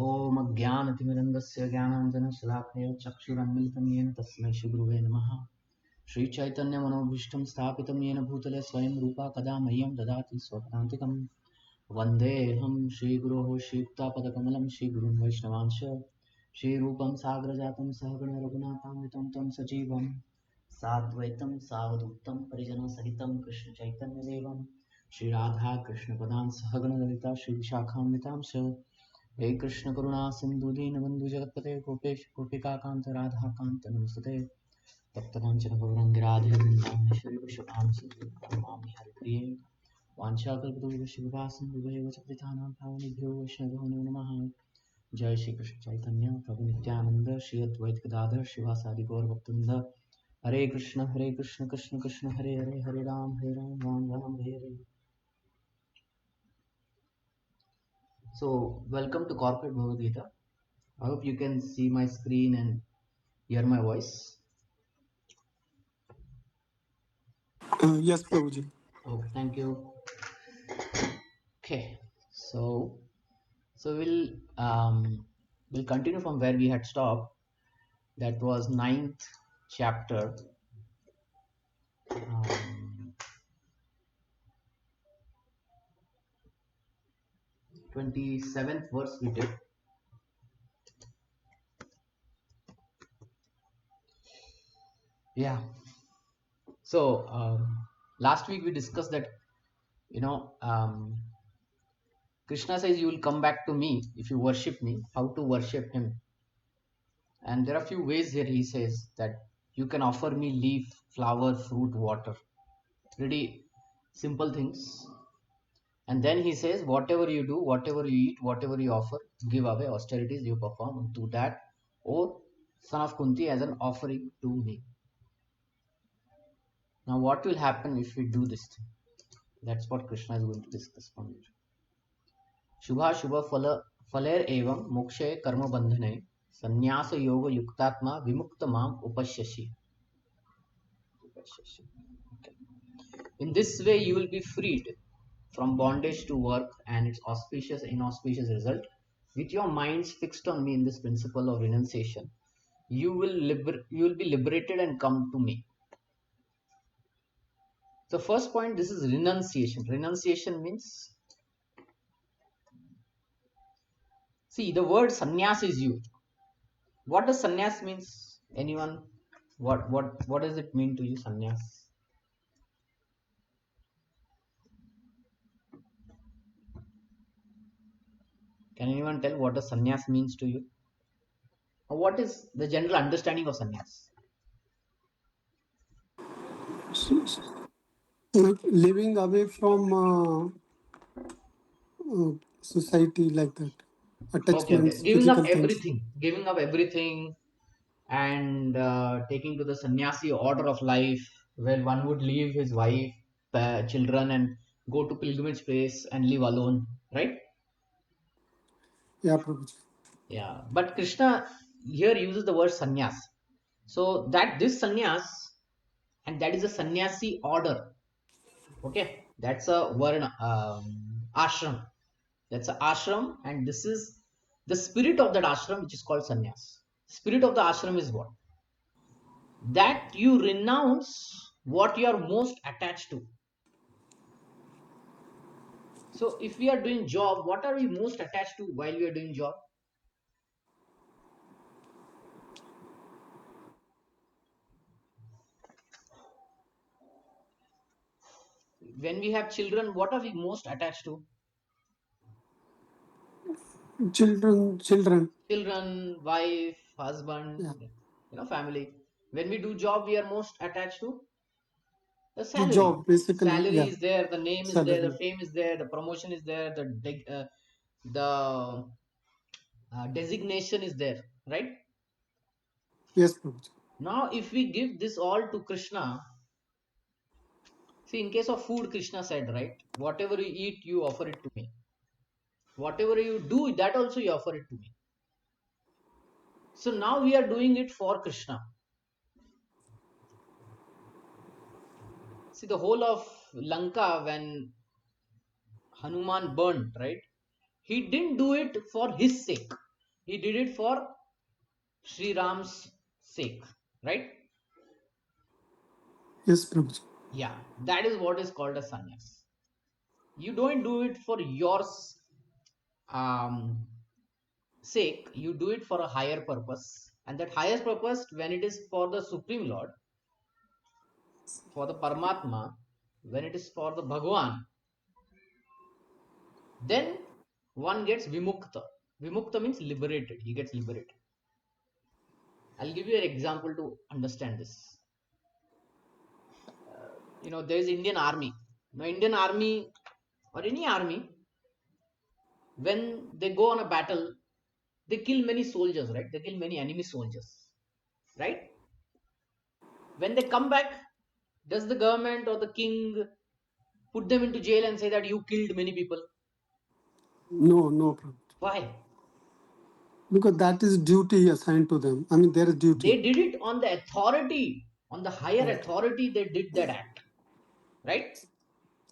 ॐ अज्ञानतिमिरन्दस्य ज्ञानाञ्जनशलाकया चक्षुरुन्मिलितं येन तस्मै श्रीगुरुवे नमः। श्रीचैतन्यमनोभीष्टं स्थापितं येन भूतले स्वयं रूपा कदा मह्यं ददाति स्वपदान्तिकं। वन्देऽहं श्रीगुरोः श्रीयुक्तापदकमलं श्रीगुरुं वैष्णवांश श्रीरूपं साग्रजातं सहगण रघुनाथान्वितं तं सजीवं साद्वैतं सावधूतं परिजनसहितं कृष्णचैतन्यदेवं श्रीराधा कृष्णपदां सहगण ललिता श्रीविशाखान्वितांश। हे कृष्ण करुणा सिंधु दीनबंधु जगतपते गोपेश गोपिका कांत राधा कांत नमस्ते। तप्त कांचन गौरंग राधे वृंदावनेश्वरी वृषभानुसुते नमामि हरिप्रिये। वाञ्छाकल्पतरुभ्यश्च कृपासिन्धुभ्यश्च पतितानां पावनेभ्यो वैष्णवेभ्यो नमो नमः। जय श्री कृष्ण चैतन्य प्रभु नित्यानंद श्री अद्वैत गदाधर शिवासादि गौर भक्तवृंद। हरे Krishna Krishna Krishna Hare Hare Hare Ram Ram Ram Hare Hare. So welcome to corporate Bhagavad Gita. I hope you can see my screen and hear my voice. Yes, Prabhuji. Oh, thank you. Okay, so we'll continue from where we had stopped. That was ninth chapter, 27th verse we did. Yeah. So last week we discussed that Krishna says you will come back to me if you worship me. How to worship him? And there are a few ways here. He says that you can offer me leaf, flower, fruit, water. Pretty simple things. And then he says, whatever you do, whatever you eat, whatever you offer, give away austerities you perform, do that, O son of Kunti, as an offering to me. Now, what will happen if we do this thing? That's what Krishna is going to discuss from here. Shubha Shubha Faler Evam Mokshe Karma Bandhane Sannyasa Yoga Yuktatma Vimukta Mam Upashashi. Okay. In this way, you will be freed from bondage to work and its auspicious, inauspicious result. With your minds fixed on me in this principle of renunciation, you will be liberated and come to me. The first point, this is renunciation. Renunciation means, see, the word sannyas is used. What does sannyas means? Anyone? What does it mean to you, sannyas? Can anyone tell what does sannyas means to you? Or what is the general understanding of sannyas? Like living away from society like that, Okay. attachments, physical things. Giving up everything, and taking to the sannyasi order of life, where one would leave his wife, children, and go to pilgrimage place and live alone, right? Yeah, Prabhuji. Yeah. But Krishna here uses the word sannyas. So that this sannyas, and that is a sannyasi order. Okay, that's a varna, ashram. That's an ashram, and this is the spirit of that ashram, which is called sannyas. Spirit of the ashram is what? That you renounce what you are most attached to. So if we are doing job, what are we most attached to while we are doing job? When we have children, what are we most attached to? Children. Children, wife, husband, Yeah, family. When we do job, we are most attached to the the salary. job basically. Salary Yeah, is there, the name is there, the salary. fame is there, the promotion is there, the designation is there, right? Yes, Prabhuji. Now, if we give this all to Krishna, see, in case of food, Krishna said, right? Whatever you eat, you offer it to me. Whatever you do, that also you offer it to me. So now we are doing it for Krishna. See, the whole of Lanka, when Hanuman burned, right? He didn't do it for his sake. He did it for Sri Ram's sake, right? Yes, Prabhuji. Yeah, that is what is called a sannyas. You don't do it for your um, sake, you do it for a higher purpose. And that higher purpose, when it is for the Supreme Lord, for the Paramatma, when it is for the Bhagwan, then one gets vimukta. Vimukta means liberated. He gets liberated. I'll give you an example to understand this. There is Indian Army. Now, Indian Army or any army, when they go on a battle, they kill many soldiers, right? They kill many enemy soldiers, right? When they come back, does the government or the king put them into jail and say that you killed many people? No, no, Prabhuji. Why? Because that is duty assigned to them. I mean, there is duty. They did it on the authority, on the higher Right. authority, they did that act, right?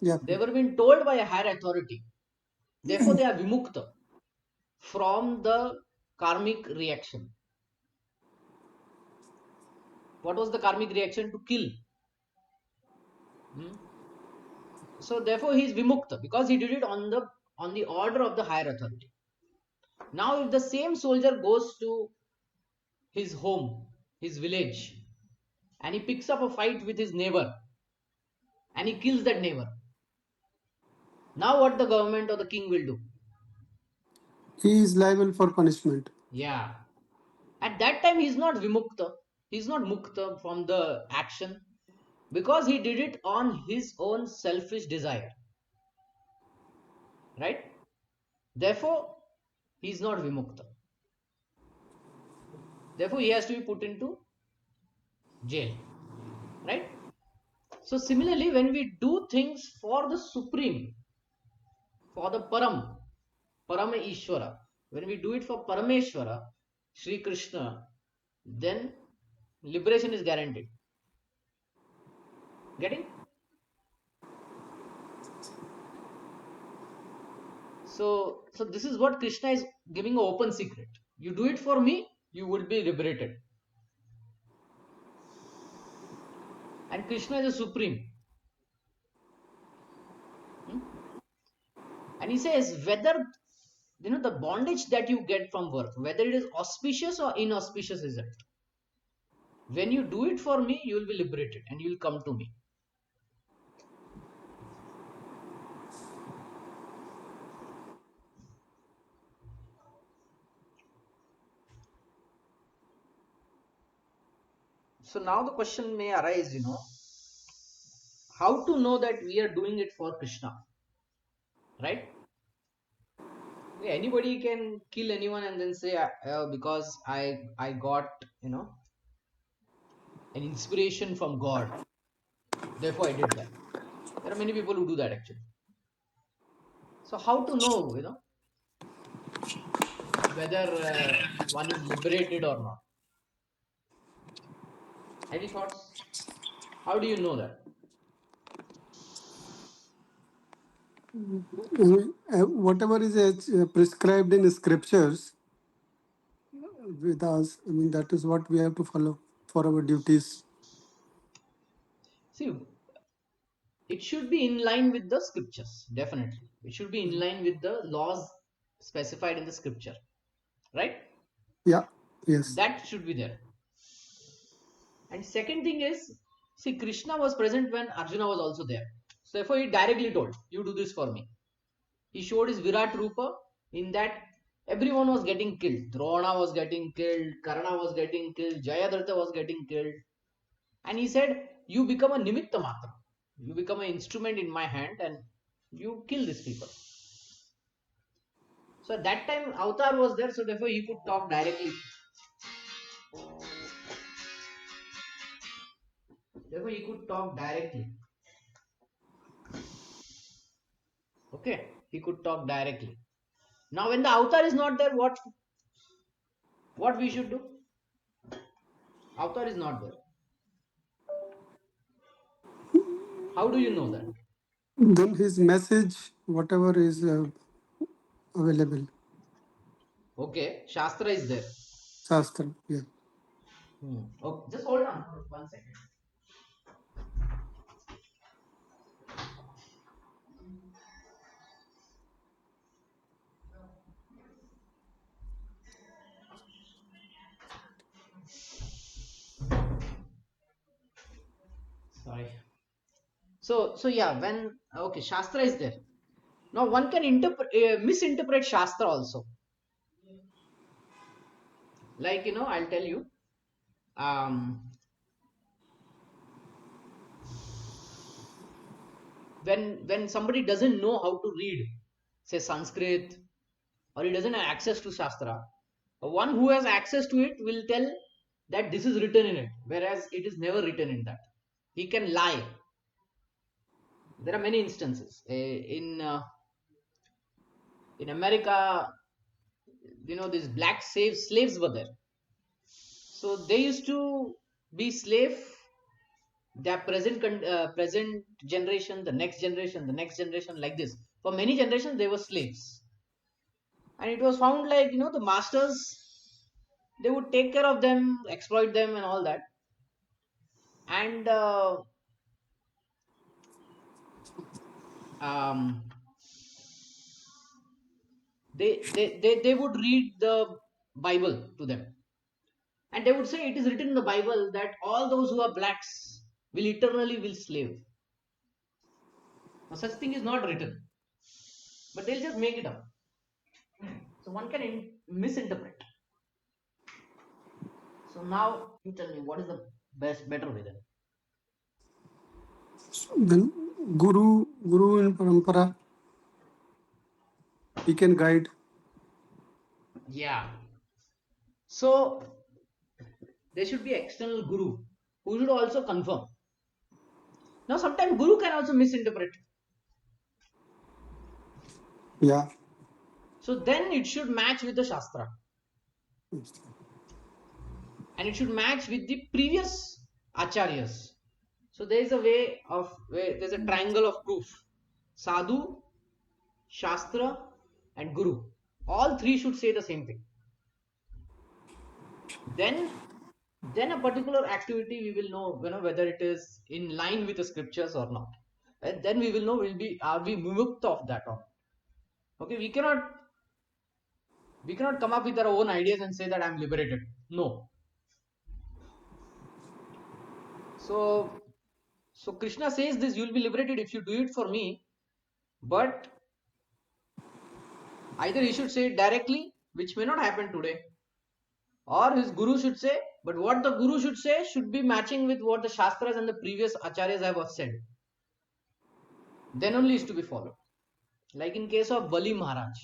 Yeah, They Prabhuji. were being told by a higher authority. Therefore, they are vimukta from the karmic reaction. What was the karmic reaction? To kill. Hmm? So therefore, he is vimukta because he did it on the order of the higher authority. Now, if the same soldier goes to his home, his village, and he picks up a fight with his neighbor and he kills that neighbor, now what the government or the king will do? He is liable for punishment. Yeah. At that time, he's not vimukta. He's not mukta from the action because he did it on his own selfish desire. Right? Therefore, he's not vimukta. Therefore, he has to be put into jail. Right? So, similarly, when we do things for the Supreme, for the Parama Ishvara, when we do it for Parameshwara, Sri Krishna, then liberation is guaranteed. Getting? So this is what Krishna is giving an open secret. You do it for me, you will be liberated. And Krishna is a supreme. Hmm? And he says whether the bondage that you get from work, whether it is auspicious or inauspicious is it. When you do it for me, you will be liberated and you will come to me. So now the question may arise, how to know that we are doing it for Krishna, right? Anybody can kill anyone and then say, because I got an inspiration from God, therefore I did that. There are many people who do that actually. So how to know, whether one is liberated or not? Any thoughts? How do you know that? I mean, whatever is prescribed in scriptures with us, I mean, that is what we have to follow for our duties. See, it should be in line with the scriptures, definitely. It should be in line with the laws specified in the scripture, right? Yeah, yes. That should be there. And second thing is, see, Krishna was present when Arjuna was also there. So therefore, he directly told, "You do this for me." He showed his Virat Rupa in that everyone was getting killed. Drona was getting killed, Karna was getting killed, Jayadratha was getting killed. And he said, "You become a Nimitta Matra. You become an instrument in my hand and you kill these people." So at that time, Avatar was there, so therefore he could talk directly. Therefore, he could talk directly. Okay, he could talk directly. Now, when the Avatar is not there, what we should do? Avatar is not there. How do you know that? Then his message, whatever is available. Okay, Shastra is there. Shastra. Yeah. Okay, just hold on for 1 second. Sorry. So yeah, when okay, Shastra is there. Now one can misinterpret Shastra also. Like I'll tell you. Um, when somebody doesn't know how to read, say Sanskrit, or he doesn't have access to Shastra, one who has access to it will tell that this is written in it, whereas it is never written in that. He can lie. There are many instances in America. These black slaves were there. So they used to be slave. Their present generation, the next generation, like this. For many generations, they were slaves, and it was found like the masters, they would take care of them, exploit them, and all that. And um, they would read the Bible to them, and they would say it is written in the Bible that all those who are blacks will eternally will slave. Now such thing is not written, but they'll just make it up. So one can misinterpret. So now you tell me, what is the better way then? Then Guru in Parampara, he can guide. Yeah. So there should be external guru who should also confirm. Now sometimes guru can also misinterpret. Yeah. So then it should match with the Shastra. And it should match with the previous acharyas. So there is a there's a triangle of proof. Sadhu, Shastra, and Guru. All three should say the same thing. Then a particular activity we will know, whether it is in line with the scriptures or not. And then we will know, are we mukta of that or not. Okay, we cannot come up with our own ideas and say that I'm liberated. No. So Krishna says this, you'll be liberated if you do it for me, but either he should say it directly, which may not happen today, or his guru should say, but what the guru should say should be matching with what the Shastras and the previous acharyas have said. Then only is to be followed. Like in case of Bali Maharaj,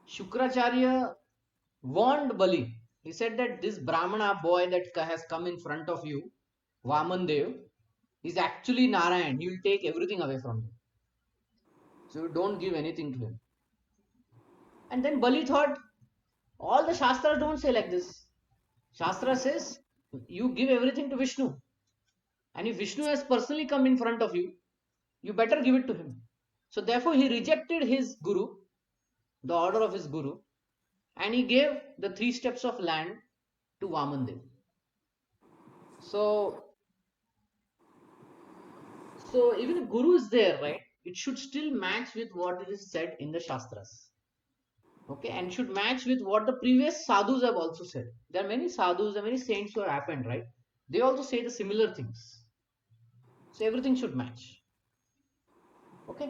Shukracharya warned Bali. He said that this Brahmana boy that has come in front of you, Vaman Dev, is actually Narayan. He will take everything away from you. So don't give anything to him. And then Bali thought, all the Shastras don't say like this. Shastra says, you give everything to Vishnu. And if Vishnu has personally come in front of you, you better give it to him. So therefore he rejected his guru, the order of his guru, and he gave the 3 steps of land to Vamandev. So even if guru is there, right, it should still match with what is said in the Shastras. Okay, and should match with what the previous sadhus have also said. There are many sadhus and many saints who have happened, right? They also say the similar things. So everything should match. Okay,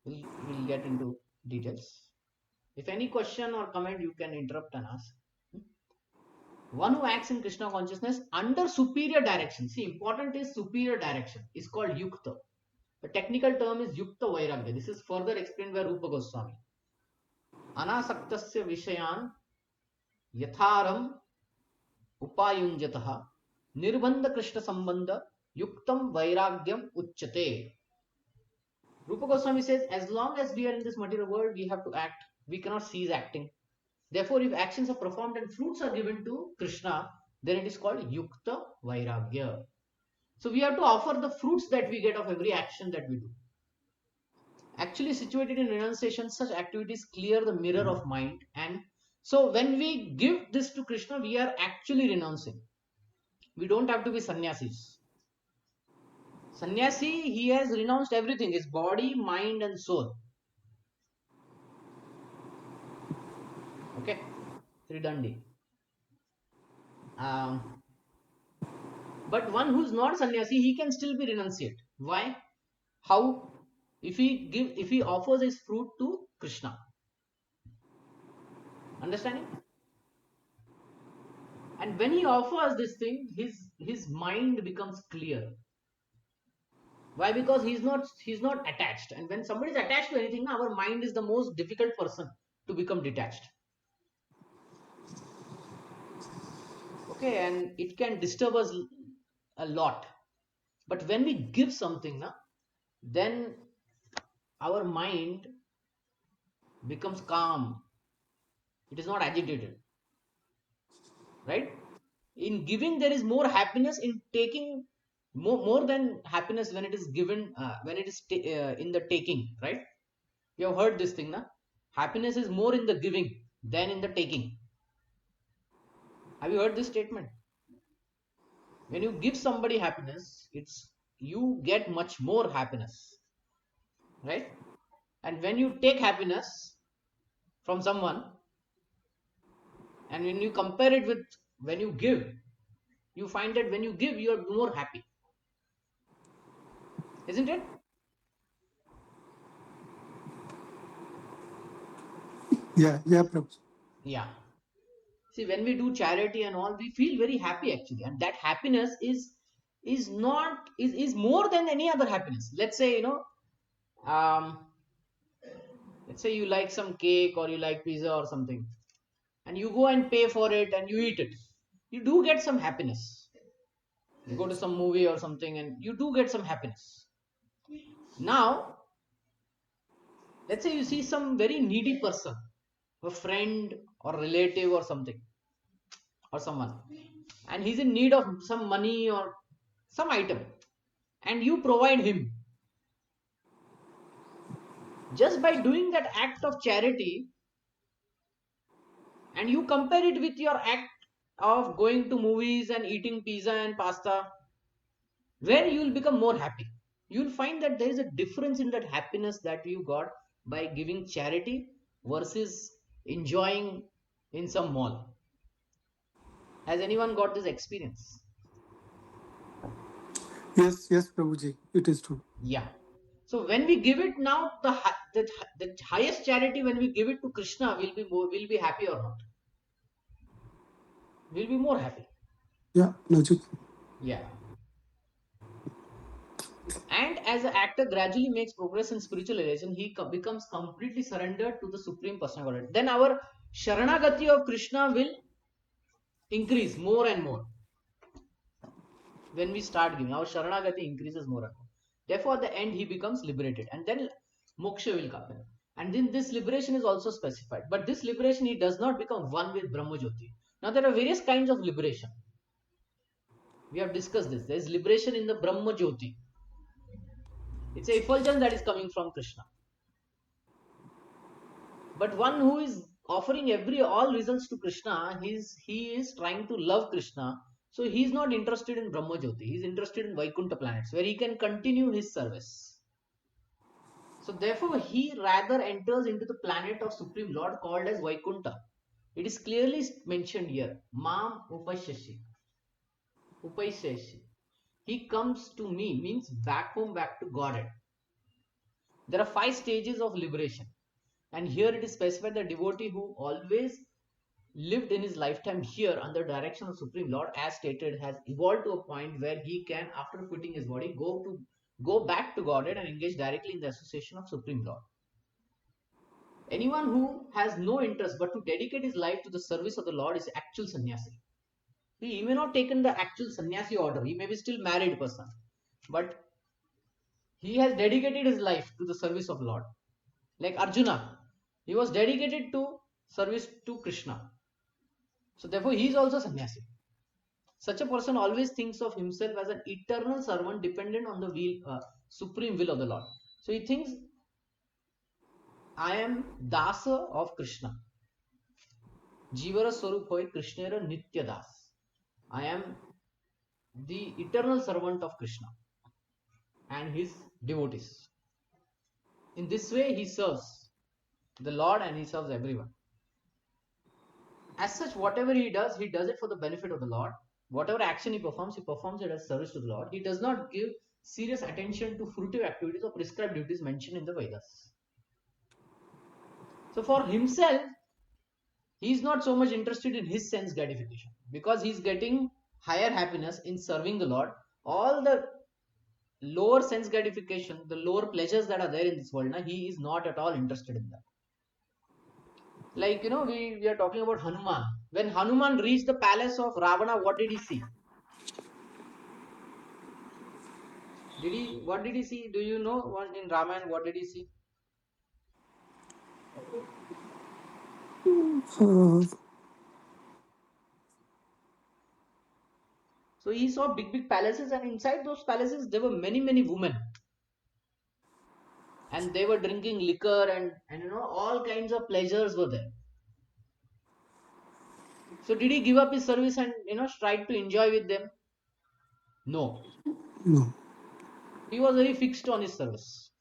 we'll get into details. If any question or comment, you can interrupt and ask. One who acts in Krishna consciousness under superior direction. See, important is superior direction. Is called yukta. The technical term is yukta vairagya. This is further explained by Rupa Goswami. Anasaktasya vishayan yatharam upayunjataha nirbandha krishna sambandha yuktam vairagyam uchyate. Rupa Goswami says, as long as we are in this material world, we have to act. We cannot cease acting. Therefore, if actions are performed and fruits are given to Krishna, then it is called Yukta Vairagya. So we have to offer the fruits that we get of every action that we do. Actually, situated in renunciation, such activities clear the mirror of mind and So when we give this to Krishna, we are actually renouncing. We don't have to be sannyasis. Sannyasi, he has renounced everything, his body, mind, and soul. Okay, Tridandi. But one who's not sannyasi, he can still be renunciate. Why? How? If he offers his fruit to Krishna. Understanding? And when he offers this thing, his mind becomes clear. Why? Because he's not attached. And when somebody is attached to anything, our mind is the most difficult person to become detached. Okay, and it can disturb us a lot. But when we give something, then our mind becomes calm. It is not agitated, right? In giving, there is more happiness. In taking, more than happiness when it is given, when it is in the taking, right? You have heard this thing, na? Happiness is more in the giving than in the taking. Have you heard this statement? When you give somebody happiness, it's you get much more happiness, right? And when you take happiness from someone, and when you compare it with when you give, you find that when you give, you are more happy, isn't it? Yeah, yeah, Prabhu. Yeah. See, when we do charity and all, we feel very happy actually, and that happiness is not is more than any other happiness. Let's say, um, let's say you like some cake or you like pizza or something, and you go and pay for it and you eat it. You do get some happiness. You go to some movie or something, and you do get some happiness. Now, let's say you see some very needy person, a friend or relative or something, or someone, and he's in need of some money or some item, and you provide him. Just by doing that act of charity, and you compare it with your act of going to movies and eating pizza and pasta, where you will become more happy. You'll find that there is a difference in that happiness that you got by giving charity versus enjoying in some mall. Has anyone got this experience? Yes, yes, Prabhuji, it is true. Yeah. So when we give it now, the highest charity, when we give it to Krishna, will be happy or not? Will be more happy. Yeah, Najib. Yeah. And as the actor gradually makes progress in spiritual relation, he becomes completely surrendered to the Supreme Personality. Then our Sharanagati of Krishna will increase more and more. When we start giving, our Sharanagati increases more and more. Therefore, at the end, he becomes liberated. And then moksha will come in. And then this liberation is also specified. But this liberation, he does not become one with Brahmajyoti. Now, there are various kinds of liberation. We have discussed this. There is liberation in the Brahmajyoti. It's a effulgence that is coming from Krishna. But one who is offering all results to Krishna, he is trying to love Krishna. So he's not interested in Brahmajyoti. He's interested in Vaikuntha planets where he can continue his service. So therefore, he rather enters into the planet of Supreme Lord called as Vaikuntha. It is clearly mentioned here. Mam Upashashi. Upashashi. He comes to me means back home, back to Godhead. There are 5 stages of liberation. And here it is specified the devotee who always lived in his lifetime here under direction of Supreme Lord, as stated, has evolved to a point where he can, after quitting his body, go back to Godhead and engage directly in the association of Supreme Lord. Anyone who has no interest but to dedicate his life to the service of the Lord is actual sannyasi. He may not taken the actual sannyasi order. He may be still married person, but he has dedicated his life to the service of Lord. Like Arjuna, he was dedicated to service to Krishna. So therefore, he is also sannyasi. Such a person always thinks of himself as an eternal servant dependent on the supreme will of the Lord. So he thinks, I am Dasa of Krishna. Jivara Swarup hoy Krishnera Nitya Das. I am the eternal servant of Krishna and his devotees. In this way, he serves the Lord and he serves everyone. As such, whatever he does it for the benefit of the Lord. Whatever action he performs it as service to the Lord. He does not give serious attention to fruitive activities or prescribed duties mentioned in the Vedas. So for himself, he is not so much interested in his sense gratification because he is getting higher happiness in serving the Lord. All the lower sense gratification, the lower pleasures that are there in this world, he is not at all interested in that. Like, we are talking about Hanuman. When Hanuman reached the palace of Ravana, what did he see? What did he see? Do you know what in Ramayana? What did he see? Uh, So he saw big, big palaces, and inside those palaces there were many, many women, and they were drinking liquor, and all kinds of pleasures were there. So did he give up his service and tried to enjoy with them? No, no. he was very fixed on his service.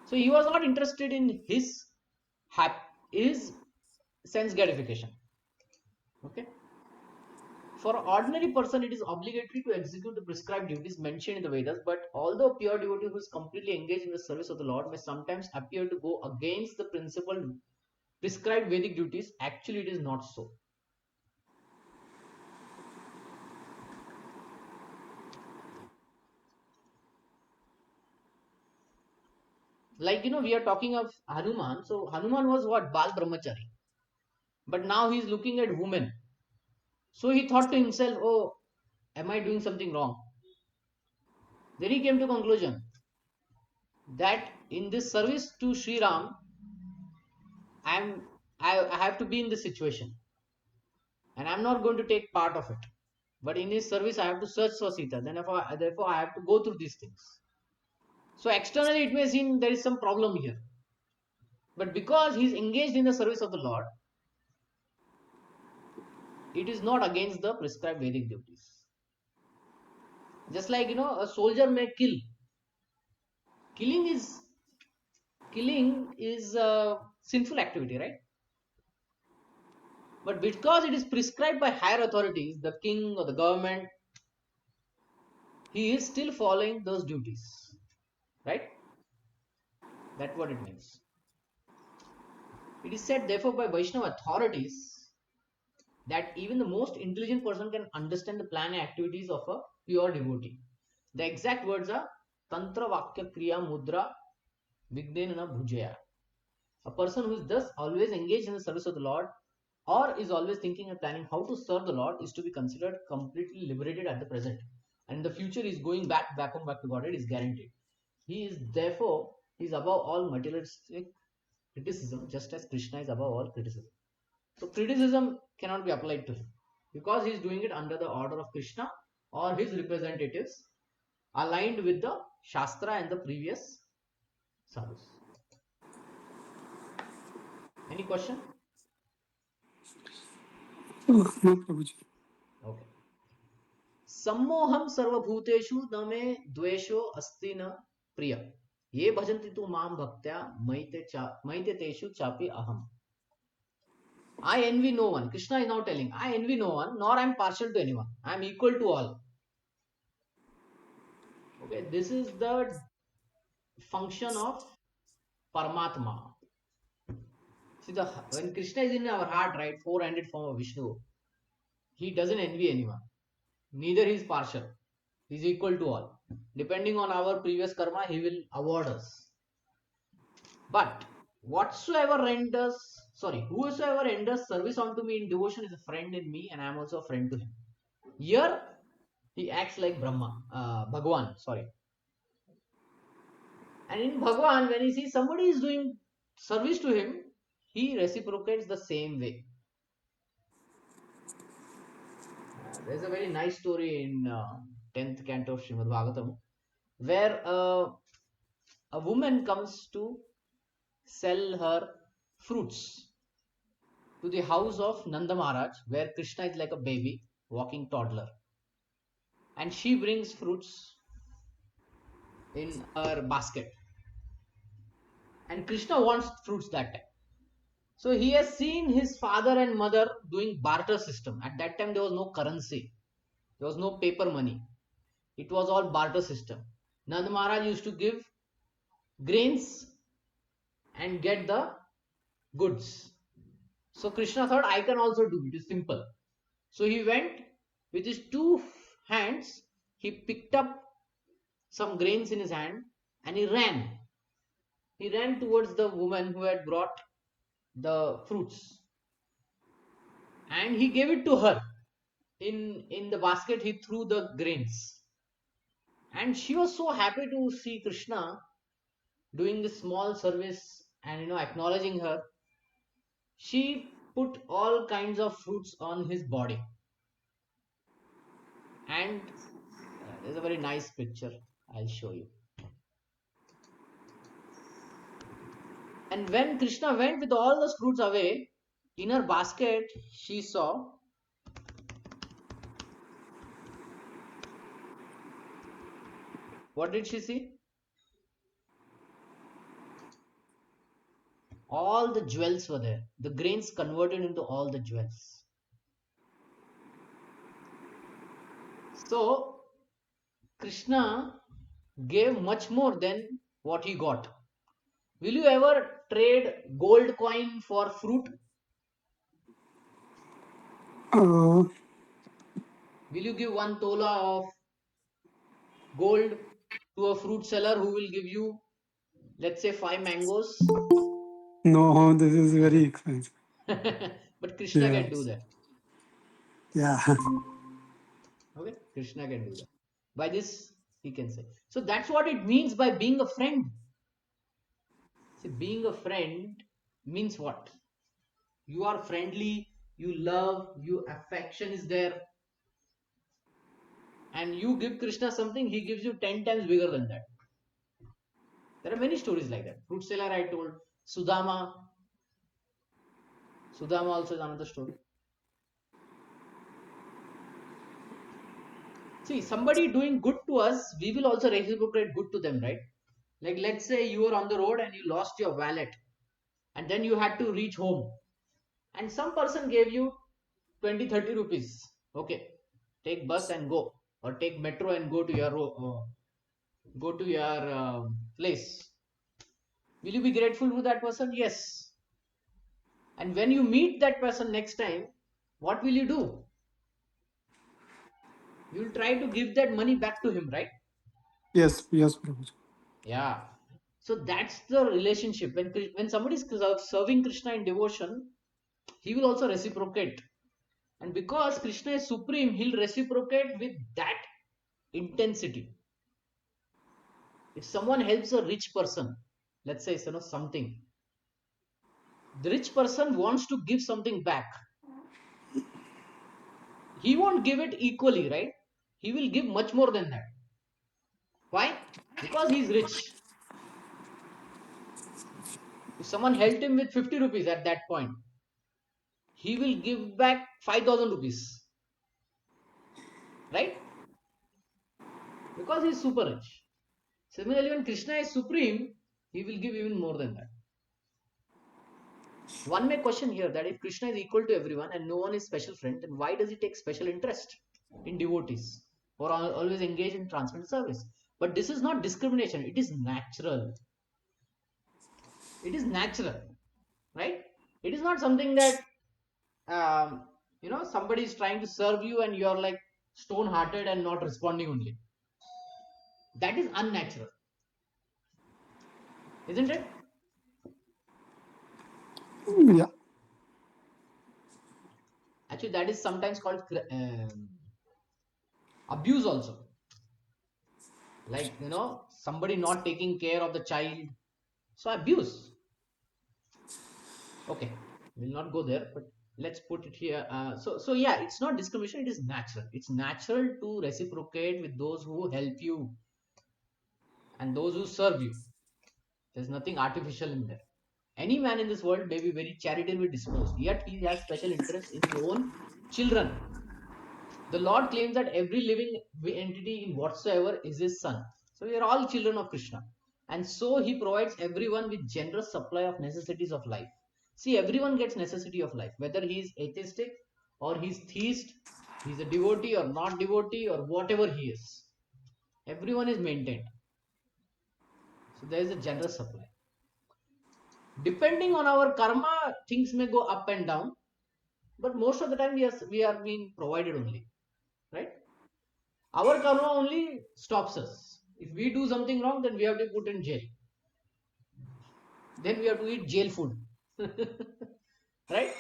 So he was not interested in his sense gratification. Okay. For an ordinary person, it is obligatory to execute the prescribed duties mentioned in the Vedas, but although a pure devotee who is completely engaged in the service of the Lord may sometimes appear to go against the principle prescribed Vedic duties, actually it is not so. Like, we are talking of Hanuman. So Hanuman was what? Bal Brahmachari. But now he is looking at women. So he thought to himself, oh, am I doing something wrong? Then he came to conclusion that in this service to Sri Ram, I have to be in this situation, and I'm not going to take part of it. But in his service, I have to search for Sita. Therefore, I have to go through these things. So externally, it may seem there is some problem here, but because he's engaged in the service of the Lord, it is not against the prescribed Vedic duties. Just like a soldier may kill. Killing is a sinful activity, right? But because it is prescribed by higher authorities, the king or the government, he is still following those duties, right? That's what it means. It is said, therefore, by Vaishnava authorities that even the most intelligent person can understand the plan and activities of a pure devotee. The exact words are Tantra Vakya Kriya Mudra Vignena Bhujaya. A person who is thus always engaged in the service of the Lord or is always thinking and planning how to serve the Lord is to be considered completely liberated at the present. And in the future is going back to God. It is guaranteed. He is above all materialistic criticism, just as Krishna is above all criticism. So criticism cannot be applied to him because he is doing it under the order of Krishna or his representatives aligned with the Shastra and the previous sadhus. Any question? Oh, no, Prabhuji. Okay. सम्मोहम सर्वभूतेषु न मे द्वेषो अस्ति न प्रिय ये भजन्ति तु मां भक्त्या मयिते तेषु चापि अहम. I envy no one. Krishna is now telling, I envy no one, nor I am partial to anyone. I am equal to all. Okay, this is the function of Paramatma. See, when Krishna is in our heart, right, four-handed form of Vishnu, he doesn't envy anyone. Neither he is partial. He is equal to all. Depending on our previous karma, he will award us. But whosoever renders service unto me in devotion is a friend in me, and I am also a friend to him. Here, he acts like Bhagwan, sorry. And in Bhagwan, when he sees somebody is doing service to him, he reciprocates the same way. There's a very nice story in 10th canto of Srimad Bhagavatam where a woman comes to sell her fruits. to the house of Nanda Maharaj, where Krishna is like a baby, walking toddler. And she brings fruits in her basket. And Krishna wants fruits that time. So he has seen his father and mother doing barter system. At that time, there was no currency, there was no paper money. It was all barter system. Nanda Maharaj used to give grains and get the goods. So Krishna thought, I can also do it. It's simple. So he went with his two hands, he picked up some grains in his hand and he ran. He ran towards the woman who had brought the fruits and he gave it to her. In the basket, he threw the grains. And she was so happy to see Krishna doing this small service and acknowledging her. She put all kinds of fruits on his body. And there's a very nice picture. I'll show you. And when Krishna went with all those fruits away, in her basket, she saw, what did she see? All the jewels were there. The grains converted into all the jewels. So, Krishna gave much more than what he got. Will you ever trade gold coin for fruit? Uh, Will you give one tola of gold to a fruit seller who will give you, let's say, 5 mangoes? no, this is very expensive. But Krishna can do Yes. that. Yeah. Okay, Krishna can do that. By this, he can say. So that's what it means by being a friend. See, being a friend means what? You are friendly, you love, you affection is there, and you give Krishna something, he gives you 10 times bigger than that. There are many stories like that. Fruit seller I told, Sudama. Sudama also is another story. See, somebody doing good to us, we will also reciprocate good to them, right? Like, let's say you were on the road and you lost your wallet, and then you had to reach home, and some person gave you 20-30 rupees. Okay, take bus and go, or take metro and go to your place. Will you be grateful to that person? Yes. And when you meet that person next time, what will you do? You will try to give that money back to him, right? Yes. Yes, Prabhuji. Yeah. So that's the relationship. When somebody is serving Krishna in devotion, he will also reciprocate. And because Krishna is supreme, he'll reciprocate with that intensity. If someone helps a rich person, let's say something, the rich person wants to give something back. He won't give it equally, right? He will give much more than that. Why? Because he's rich. If someone helped him with 50 rupees at that point, he will give back 5,000 rupees, right? Because he's super rich. Similarly, when Krishna is supreme, he will give even more than that. One may question here that if Krishna is equal to everyone and no one is special friend, then why does he take special interest in devotees or always engage in transcendental service? But this is not discrimination, it is natural. It is natural, right? It is not something that somebody is trying to serve you and you are like stone hearted and not responding only. That is unnatural, isn't it? Yeah. Actually, that is sometimes called abuse also. Like, somebody not taking care of the child. So, abuse. Okay, we'll not go there, but let's put it here. So yeah, it's not discrimination, it is natural. It's natural to reciprocate with those who help you and those who serve you. There's nothing artificial in there. Any man in this world may be very charitably disposed, yet he has special interest in his own children. The Lord claims that every living entity in whatsoever is his son. So we are all children of Krishna. And so he provides everyone with generous supply of necessities of life. See, everyone gets necessity of life, whether he is atheistic or he's theist, he's a devotee or not devotee or whatever he is. Everyone is maintained. So there is a generous supply. Depending on our karma, things may go up and down, but most of the time we are being provided only, right? Our karma only stops us. If we do something wrong, then we have to be put in jail. Then we have to eat jail food. Right?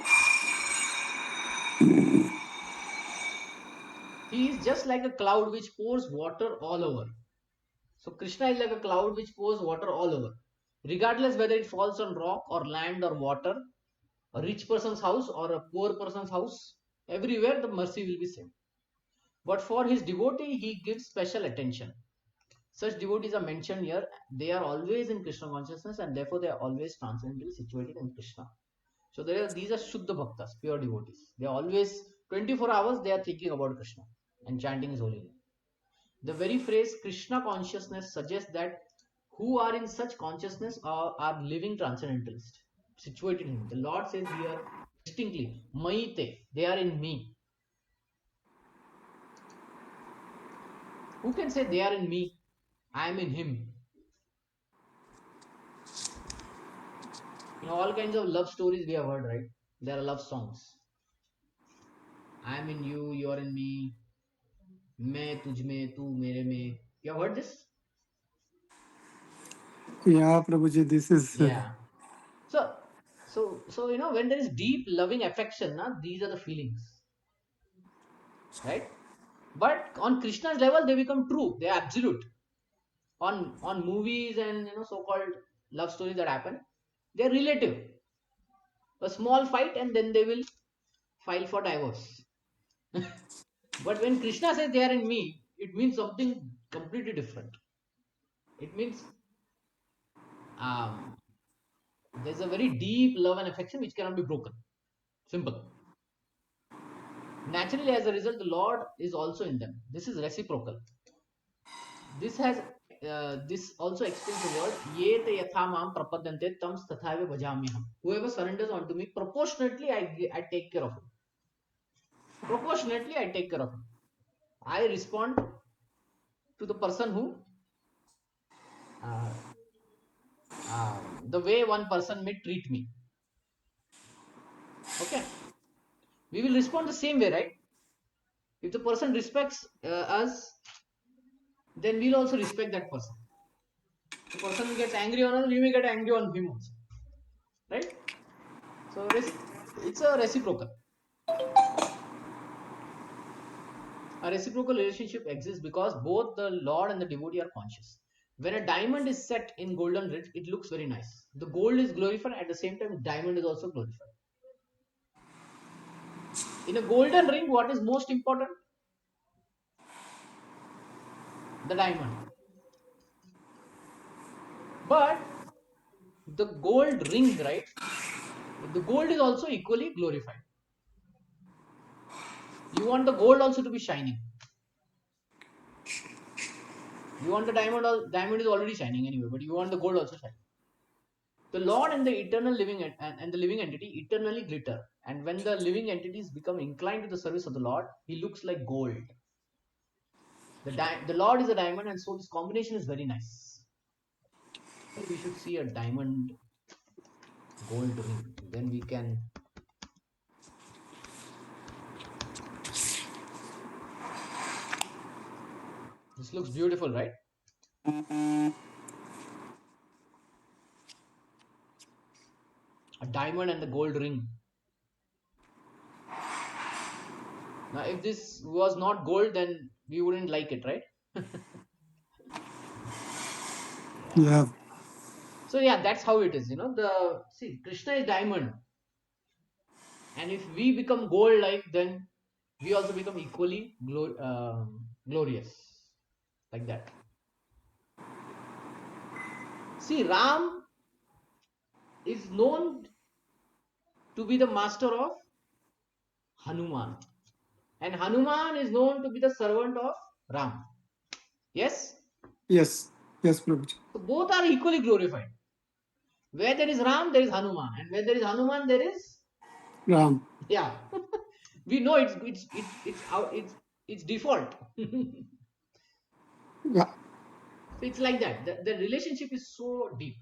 He is just like a cloud which pours water all over. So Krishna is like a cloud which pours water all over. Regardless whether it falls on rock or land or water, a rich person's house or a poor person's house, everywhere the mercy will be same. But for his devotee, he gives special attention. Such devotees are mentioned here. They are always in Krishna consciousness and therefore they are always transcendently situated in Krishna. So these are Shuddha Bhaktas, pure devotees. They are always 24 hours they are thinking about Krishna and chanting his holy name. The very phrase Krishna consciousness suggests that who are in such consciousness are living transcendentalists, situated in him. The Lord says here distinctly, Maite, they are in me. Who can say they are in me? I am in him. All kinds of love stories we have heard, right? There are love songs. I am in you, you are in me. मैं तुझ में, तू मेरे में. You have heard this? Yeah, Prabhuji, this is. Yeah. So, when there is deep loving affection, these are the feelings, right? But on Krishna's level, they become true. They are absolute. On movies and so-called love stories that happen, they are relative. A small fight and then they will file for divorce. But when Krishna says they are in me, it means something completely different. It means um, there's a very deep love and affection which cannot be broken. Simple. Naturally, as a result, the Lord is also in them. This is reciprocal. This also explains the word ye te yatha mam prapadyante tam tathaiva bhajamyaham. Whoever surrenders unto me, proportionately I take care of him. Proportionately I take care of him. I respond to the person who uh, the way one person may treat me. Okay, we will respond the same way, right? If the person respects us, then we'll also respect that person. The person who gets angry on us, we may get angry on him also, right? So it's a reciprocal. A reciprocal relationship exists because both the Lord and the devotee are conscious. When a diamond is set in golden ring, it looks very nice. The gold is glorified, at the same time, diamond is also glorified. In a golden ring, what is most important? The diamond. But the gold ring, right? The gold is also equally glorified. You want the gold also to be shining. You want the diamond is already shining anyway, but you want the gold also shining. The Lord and the eternal living and the living entity eternally glitter. And when the living entities become inclined to the service of the Lord, he looks like gold. The Lord is a diamond, and so this combination is very nice. We should see a diamond gold ring. Then we can. This looks beautiful, right? A diamond and the gold ring. Now, if this was not gold, then we wouldn't like it, right? Yeah. So yeah, that's how it is. Krishna is diamond, and if we become gold like, then we also become equally glorious, like that. See, Ram is known to be the master of Hanuman. And Hanuman is known to be the servant of Ram. Yes? Yes. Yes, Prabhuji. So both are equally glorified. Where there is Ram, there is Hanuman. And where there is Hanuman, there is, Ram. yeah. We know it's default. So Yeah. it's like that. The relationship is so deep.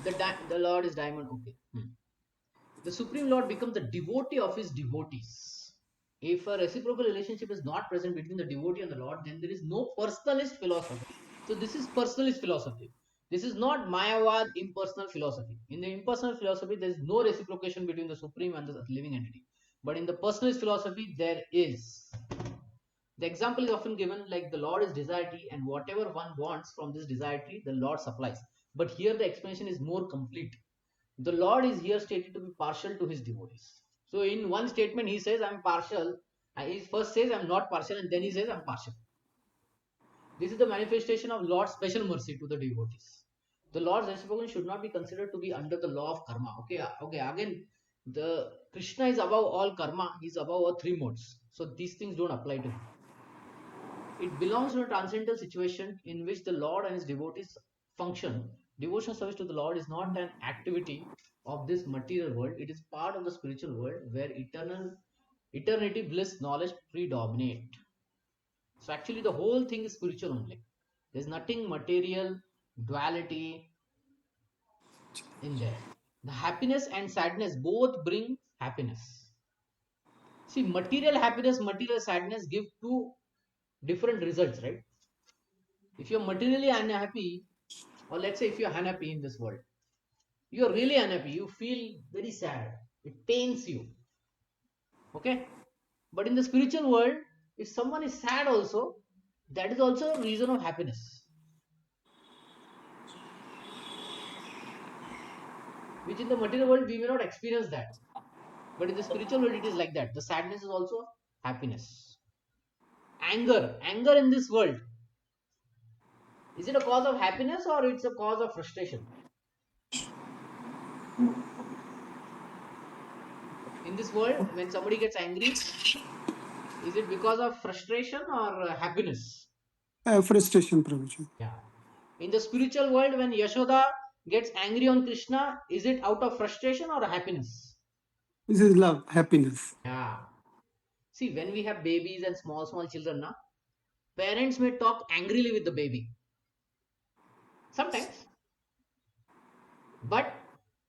The Lord is diamond. Okay. The Supreme Lord becomes the devotee of his devotees. If a reciprocal relationship is not present between the devotee and the Lord, then there is no personalist philosophy. So this is personalist philosophy. This is not Mayavad impersonal philosophy. In the impersonal philosophy, there is no reciprocation between the Supreme and the living entity. But in the personalist philosophy, there is. The example is often given like the Lord is desirety, and whatever one wants from this desirety, the Lord supplies. But here the explanation is more complete. The Lord is here stated to be partial to his devotees. So in one statement, he says, I'm partial. He first says, I'm not partial, and then he says, I'm partial. This is the manifestation of Lord's special mercy to the devotees. The Lord's reciprocation should not be considered to be under the law of karma. Okay. Again, the Krishna is above all karma. He's above all three modes. So these things don't apply to him. It belongs to a transcendental situation in which the Lord and his devotees function. Devotional service to the Lord is not an activity of this material world. It is part of the spiritual world where eternity, bliss, knowledge predominate. So actually the whole thing is spiritual only. There's nothing material, duality in there. The happiness and sadness both bring happiness. See, material happiness, material sadness give two different results, right? If you're materially unhappy, or let's say if you're unhappy in this world, you're really unhappy, you feel very sad, it pains you. Okay? But in the spiritual world, if someone is sad also, that is also a reason of happiness. Which in the material world we may not experience that. But in the spiritual world, it is like that. The sadness is also happiness. Anger in this world, is it a cause of happiness or it's a cause of frustration? In this world, when somebody gets angry, is it because of frustration or happiness? Frustration, Prabhuji. Yeah. In the spiritual world, when Yashoda gets angry on Krishna, is it out of frustration or happiness? This is love, happiness. Yeah. See, when we have babies and small children, na, parents may talk angrily with the baby. Sometimes. But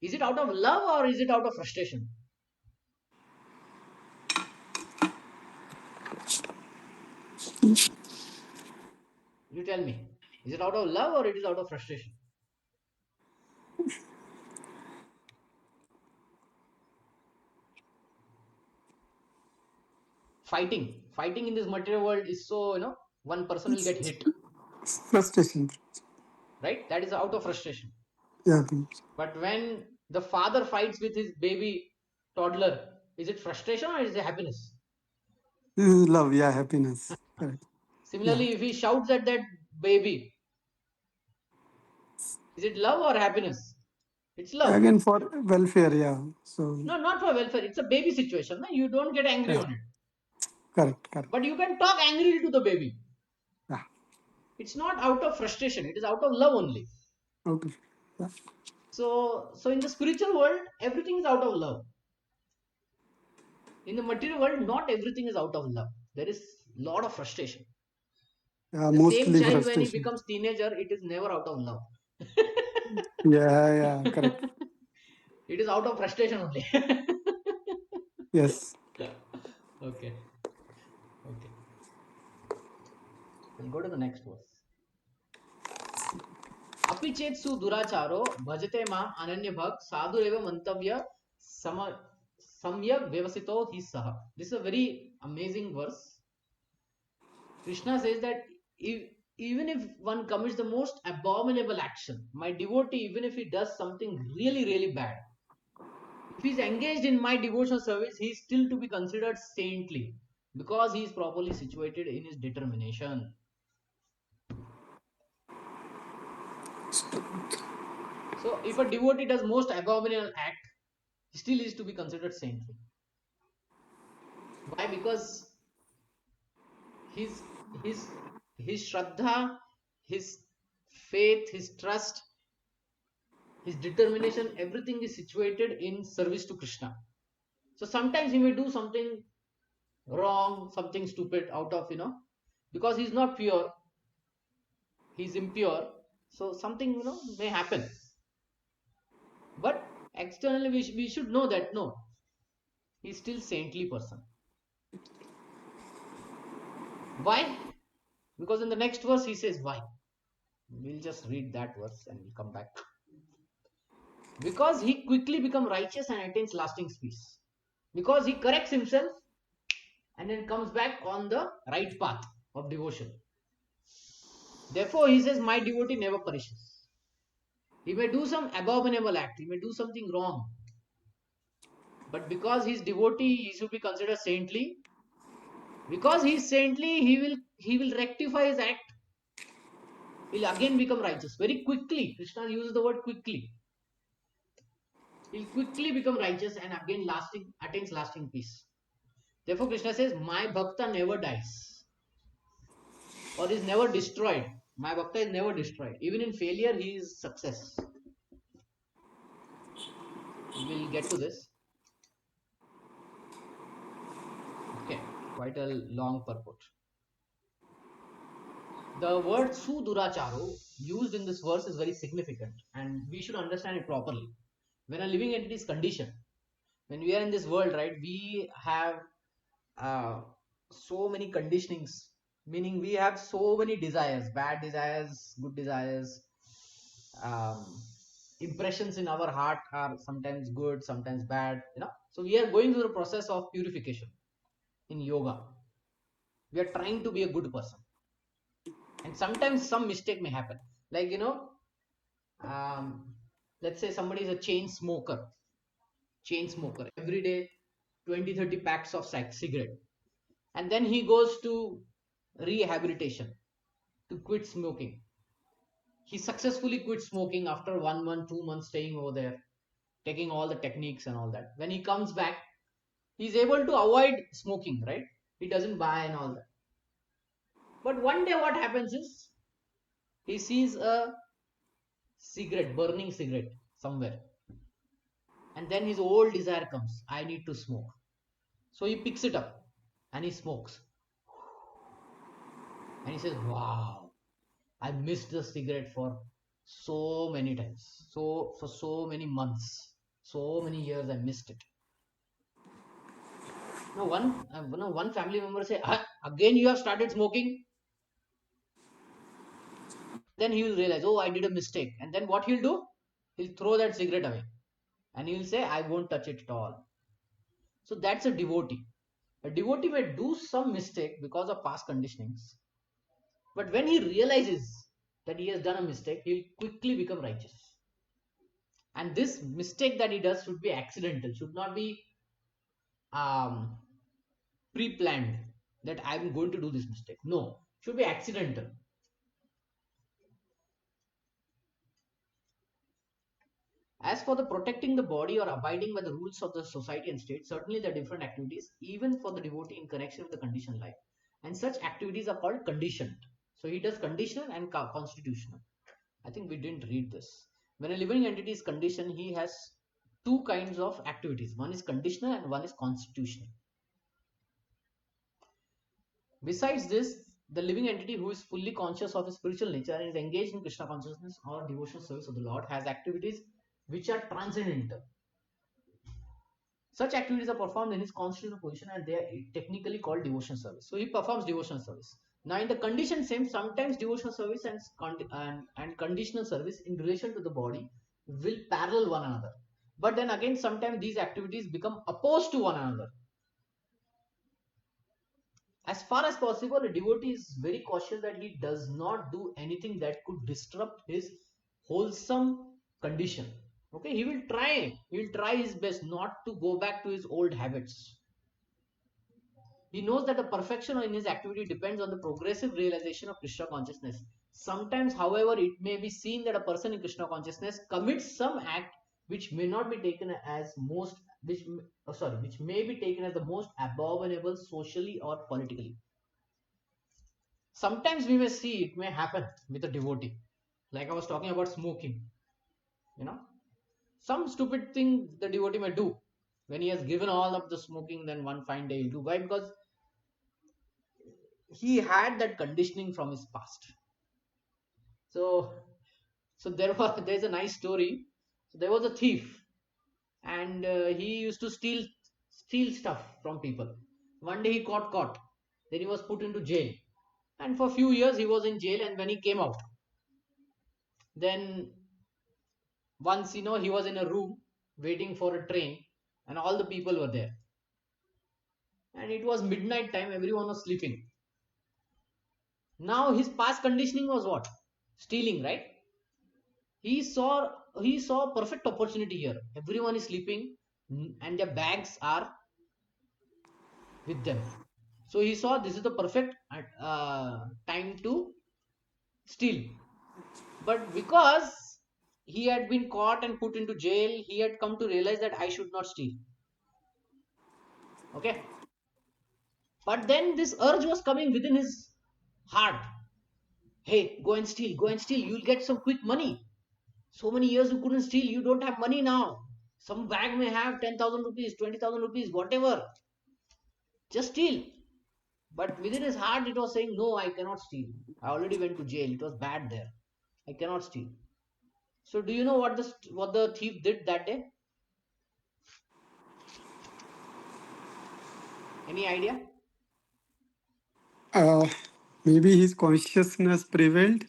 is it out of love or is it out of frustration? You tell me. Is it out of love or it is out of frustration? Fighting in this material world is so, one person will get hit, Frustration. right? That is out of frustration. Yeah, Prabhuji. But when the father fights with his baby toddler, is it frustration or is it happiness? This is love, yeah, happiness. Correct. Yeah. Similarly, if he shouts at that baby, is it love or happiness? It's love. Again, for welfare, yeah. So, No, not for welfare. It's a baby situation. No? You don't get angry yeah, on it. correct, correct. But you can talk angrily to the baby. Yeah. It's not out of frustration. It is out of love only. Out of, yeah. So in the spiritual world, everything is out of love. In the material world, not everything is out of love. There is a lot of frustration. Yeah, The same mostly child, when he frustration. becomes teenager, it is never out of love. Yeah, yeah, correct. It is out of frustration only. Yes. Okay. Okay. We'll go to the next verse. अपि चेत सु दुराचारो भजते मां अनन्य भक्त साधुरेव मंतव्य सम सम्यक व्यवसितो ही सह. This is a very amazing verse. Krishna says that even if one commits the most abominable action, my devotee, even if he does something really, really bad, if he is engaged in my devotional service, he is still to be considered saintly because he is properly situated in his determination. So if a devotee does most abominable act, he still is to be considered saintly. Why? Because his his his shraddha, his faith, his trust, his determination, everything is situated in service to Krishna. So sometimes he may do something wrong, something stupid out of, because he's not pure, he's impure. So something, may happen. But externally, we should know that no, he's still saintly person. Why? Because in the next verse he says why. We'll just read that verse and we'll come back. Because he quickly becomes righteous and attains lasting peace. Because he corrects himself and then comes back on the right path of devotion. Therefore, he says, my devotee never perishes. He may do some abominable act, he may do something wrong, but because he's devotee, he should be considered saintly. Because he's saintly, he will rectify his act. He'll again become righteous very quickly. Krishna uses the word quickly. He'll quickly become righteous and again attains lasting peace. Therefore, Krishna says, my bhakta never dies or is never destroyed. My bhakta is never destroyed. Even in failure, he is success. We'll get to this. Okay, quite a long purport. The word suduracharo used in this verse is very significant and we should understand it properly. When a living entity is conditioned, when we are in this world, right, we have uh, so many conditionings, meaning we have so many desires, bad desires, good desires. um, Impressions in our heart are sometimes good, sometimes bad, so we are going through the process of purification in yoga. We are trying to be a good person, and sometimes some mistake may happen, like um, let's say somebody is a chain smoker every day, 20-30 packs of cigarette, and then he goes to rehabilitation to quit smoking. He successfully quit smoking after 1 month, 2 months staying over there, taking all the techniques and all that. When he comes back, he's able to avoid smoking, right? He doesn't buy and all that. But one day, what happens is he sees a cigarette, burning cigarette somewhere, and then his old desire comes, I need to smoke. So he picks it up and he smokes, and he says, wow, I missed the cigarette for so many times. So for so many months, so many years, I missed it. Now one family member say, again you have started smoking. Then he will realize, oh, I did a mistake. And then what he'll do? He'll throw that cigarette away, and he'll say, I won't touch it at all. So that's a devotee. A devotee may do some mistake because of past conditionings, but when he realizes that he has done a mistake, he'll quickly become righteous. And this mistake that he does should be accidental, should not be um, pre-planned, that I'm going to do this mistake. No, should be accidental. As for the protecting the body or abiding by the rules of the society and state, certainly there are different activities, even for the devotee in connection with the conditioned life. And such activities are called conditioned. So he does conditional and constitutional. I think we didn't read this. When a living entity is conditioned, he has two kinds of activities. One is conditional and one is constitutional. Besides this, the living entity who is fully conscious of his spiritual nature and is engaged in Krishna consciousness or devotional service of the Lord has activities which are transcendental. Such activities are performed in his constitutional position and they are technically called devotional service. So he performs devotional service. Now, in the conditioned same, sometimes devotional service and conditional service in relation to the body will parallel one another. But then again, sometimes these activities become opposed to one another. As far as possible, a devotee is very cautious that he does not do anything that could disrupt his wholesome condition. Okay, he will try his best not to go back to his old habits. He knows that the perfection in his activity depends on the progressive realization of Krishna consciousness. Sometimes, however, it may be seen that a person in Krishna consciousness commits some act which may not be taken as most, which may be taken as the most abominable socially or politically. Sometimes we may see it may happen with a devotee, like I was talking about smoking. You know, some stupid thing the devotee may do when he has given all up the smoking. Then one fine day he'll do. Why? Because he had that conditioning from his past. So, there's a nice story. So there was a thief, and he used to steal stuff from people. One day he caught. Then he was put into jail, and for a few years he was in jail. And when he came out, then once, he was in a room waiting for a train, and all the people were there. And it was midnight time. Everyone was sleeping. Now his past conditioning was what? Stealing, right? He saw perfect opportunity here. Everyone is sleeping, and their bags are with them. So he saw this is the perfect time to steal. But because he had been caught and put into jail, he had come to realize that I should not steal. Okay. But then this urge was coming within his heart. Hey, go and steal, go and steal. You'll get some quick money. So many years you couldn't steal, you don't have money now. Some bag may have 10,000 rupees, 20,000 rupees, whatever. Just steal. But within his heart, it was saying, no, I cannot steal. I already went to jail. It was bad there. I cannot steal. So, do you know what the thief did that day? Any idea? Uh, Maybe his consciousness prevailed.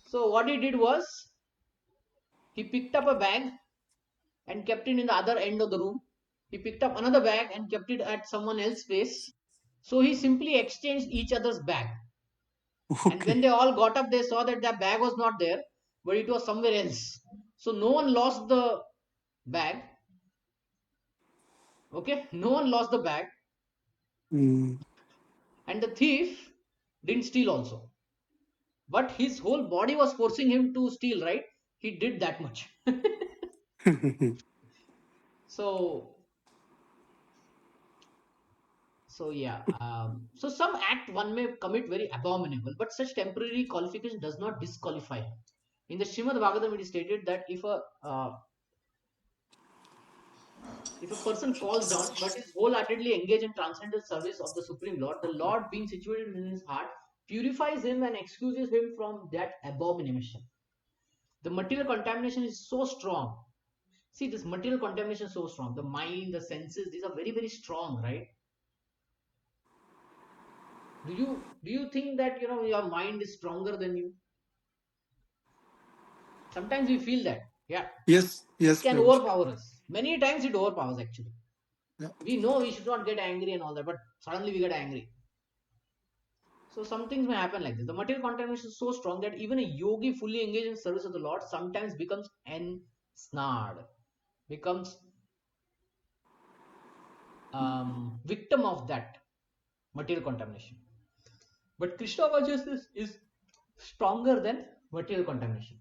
So, what he did was he picked up a bag and kept it in the other end of the room. He picked up another bag and kept it at someone else's place. So, he simply exchanged each other's bag. And when Okay. they all got up, they saw that their bag was not there, but it was somewhere else. So, no one lost the bag. Okay, no one lost the bag, Mm. and the thief didn't steal also. But his whole body was forcing him to steal, right? He did that much. So, yeah. So some act one may commit very abominable, but such temporary qualification does not disqualify him. In the Srimad Bhagavatam, it is stated that if a person falls down but is wholeheartedly engaged in transcendental service of the Supreme Lord, the Lord, being situated in his heart, purifies him and excuses him from that abomination. The material contamination is so strong. See, this material contamination is so strong. The mind, the senses, these are very, very strong, right? Do you think that your mind is stronger than you? Sometimes we feel that. Yeah. Yes, It yes, can Prabhu. overpower us. Many times it overpowers actually. Yeah. We know we should not get angry and all that, but suddenly we get angry. So some things may happen like this. The material contamination is so strong that even a yogi fully engaged in service of the Lord sometimes becomes ensnared, becomes victim of that material contamination. But Krishna consciousness is stronger than material contamination.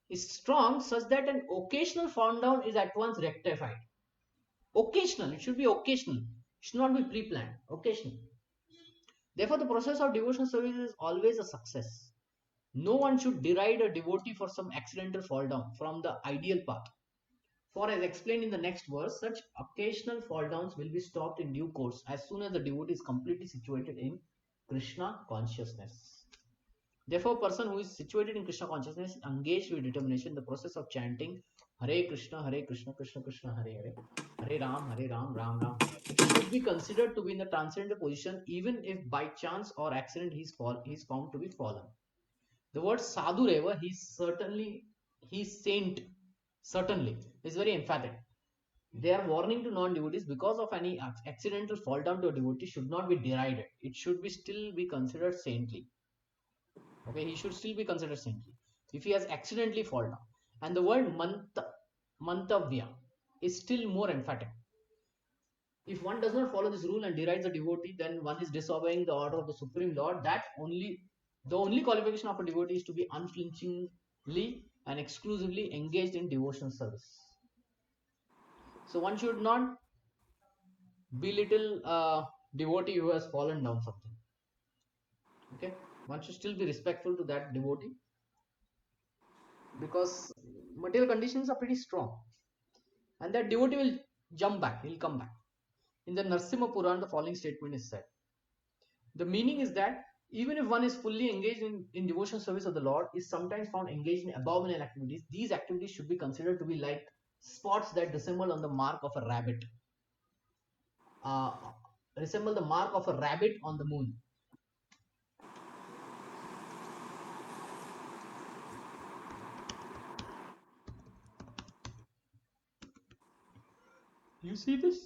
Is strong such that an occasional fall down is at once rectified. Occasional, it should be occasional. It should not be pre-planned. Occasional. Therefore, the process of devotional service is always a success. No one should deride a devotee for some accidental fall down from the ideal path. For as explained in the next verse, such occasional fall downs will be stopped in due course as soon as the devotee is completely situated in Krishna consciousness. Therefore, a person who is situated in Krishna consciousness, engaged with determination in the process of chanting Hare Krishna, Krishna Krishna, Hare Hare, Hare Ram, Ram Ram, Hare Hare, should be considered to be in the transcendental position, even if by chance or accident he is found to be fallen. The word sadhureva, he's saint, certainly, is very emphatic. They are warning to non-devotees because of any accidental fall down to a devotee should not be derided. It should be still be considered saintly. Okay, he should still be considered saintly if he has accidentally fallen down. And the word mantavya is still more emphatic. If one does not follow this rule and derides the devotee, then one is disobeying the order of the Supreme Lord. That only the only qualification of a devotee is to be unflinchingly and exclusively engaged in devotional service. So one should not belittle a devotee who has fallen down something. Okay, one should still be respectful to that devotee because material conditions are pretty strong, and that devotee will jump back. He'll come back. In the Narsimha Puran, the following statement is said. The meaning is that even if one is fully engaged in devotional service of the Lord, is sometimes found engaged in abominable activities, these activities should be considered to be like spots that resemble on the mark of a rabbit, uh, resemble the mark of a rabbit on the moon. You see this?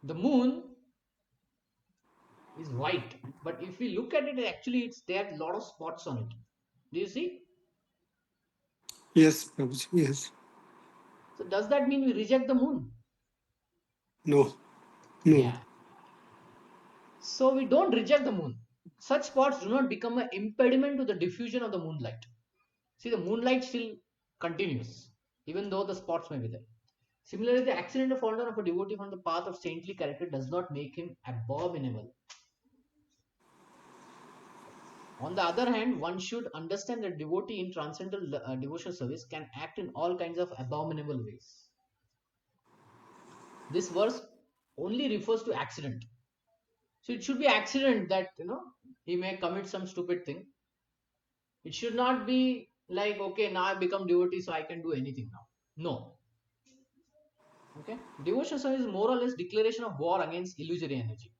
The moon is white, but if we look at it, actually it's there are a lot of spots on it. Do you see? Yes, Prabhuji. Yes. So does that mean we reject the moon? No. No. Yeah. So we don't reject the moon. Such spots do not become an impediment to the diffusion of the moonlight. See, the moonlight still continues, even though the spots may be there. Similarly, the accidental fall down of a devotee from the path of saintly character does not make him abominable. On the other hand, one should understand that devotee in transcendental devotional service can act in all kinds of abominable ways. This verse only refers to accident. So it should be accident that he may commit some stupid thing. It should not be like, okay, now I become devotee, so I can do anything now. No. Okay. Devotional service is more or less declaration of war against illusory energy.